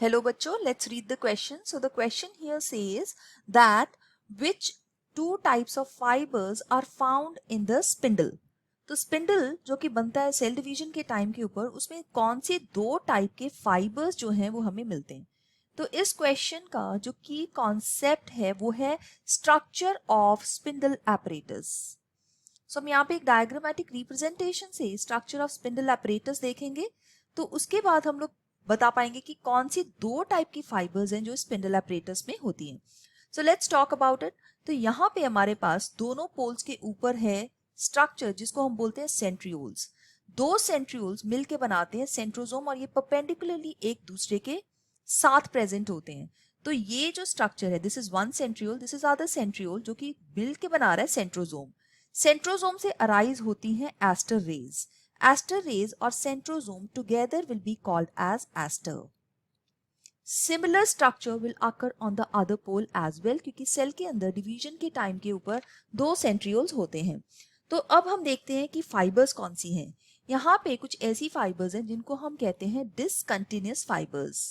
Hello बच्चों, let's read the question. So the question here says that which two types of fibers are found in the spindle. तो spindle जो कि बनता है cell division के time के ऊपर, उसमें कौन से दो टाइप के फाइबर्स जो हैं वो हमें मिलते हैं. तो इस क्वेश्चन का जो की कॉन्सेप्ट है वो है स्ट्रक्चर ऑफ स्पिंडल एपरेटस. सो हम यहाँ पे एक डायग्रामेटिक रिप्रेजेंटेशन से स्ट्रक्चर ऑफ स्पिंडल एपरेटस देखेंगे. तो उसके बाद हम लोग बता पाएंगे कि कौन सी दो टाइप की फाइबर्स हैं जो स्पिंडल एपरेटस में होती हैं. So let's talk about it. तो यहाँ पे हमारे पास दोनों पोल्स के ऊपर है स्ट्रक्चर जिसको हम बोलते हैं सेंट्रियोल्स. दो सेंट्रियोल्स मिलके बनाते हैं सेंट्रोसोम और ये परपेंडिकुलरली एक दूसरे के साथ प्रेजेंट होते हैं. तो ये जो स्ट्रक्चर है, this is one centriole, this is other centriole जो कि मिलके बना रहा है सेंट्रोसोम. सेंट्रोसोम से अराइज होती हैं aster rays. Aster rays or centrosome together will be called as aster. Similar structure will occur on the other pole as well क्योंकि सेल के अंदर डिवीजन के टाइम के ऊपर दो सेंट्रियोल्स होते हैं. तो अब हम देखते हैं कि फाइबर्स कौन सी हैं. यहाँ पे कुछ ऐसी फाइबर्स हैं जिनको हम कहते हैं डिसकंटिन्यूअस फाइबर्स.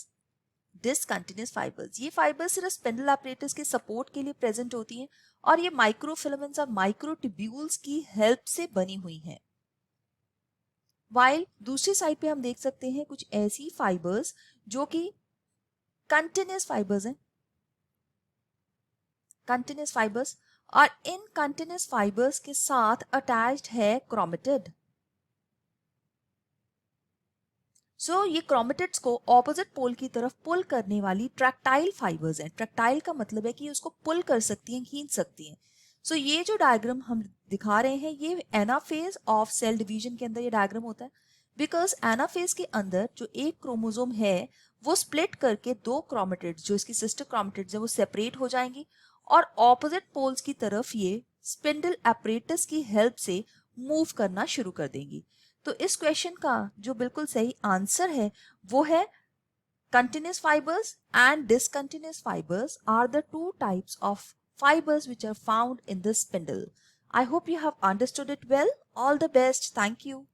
डिसकंटिन्यूअस फाइबर्स, ये फाइबर्स सिर्फ स्पिंडल एपरेटस के सपोर्ट के लिए प्रेजेंट होती हैं और ये माइक्रोफिलामेंट्स और माइक्रोट्यूब्यूल्स की हेल्प से बनी हुई हैं. वाइल दूसरी साइड पे हम देख सकते हैं कुछ ऐसी फाइबर्स जो कि कंटिन्यूअस फाइबर्स हैं. कंटिन्यूअस फाइबर्स, और इन कंटिन्यूअस फाइबर्स के साथ अटैच्ड है क्रोमेटिड. सो ये क्रोमेटिड्स को ऑपोजिट पोल की तरफ पुल करने वाली ट्रैक्टाइल फाइबर्स हैं. ट्रैक्टाइल का मतलब है कि उसको पुल कर सकती हैं, खींच सकती हैं. सो ये जो डायग्राम हम दिखा रहे हैं ये एनाफेज ऑफ सेल डिवीजन के अंदर ये डायग्राम होता है. बिकॉज एनाफेज के अंदर जो एक क्रोमोसोम है वो स्प्लिट करके दो क्रोमेटिड्स जो इसकी सिस्टर क्रोमेटिड्स है वो सेपरेट हो जाएंगी और ऑपोजिट पोल्स की तरफ ये स्पिंडल एपरेटस की हेल्प से मूव करना शुरू कर देंगी. तो इस क्वेश्चन का जो बिल्कुल सही आंसर है वो है continuous fibers and discontinuous fibers are the two types of fibers which are found in the spindle. I hope you have understood it well. All the best. Thank you.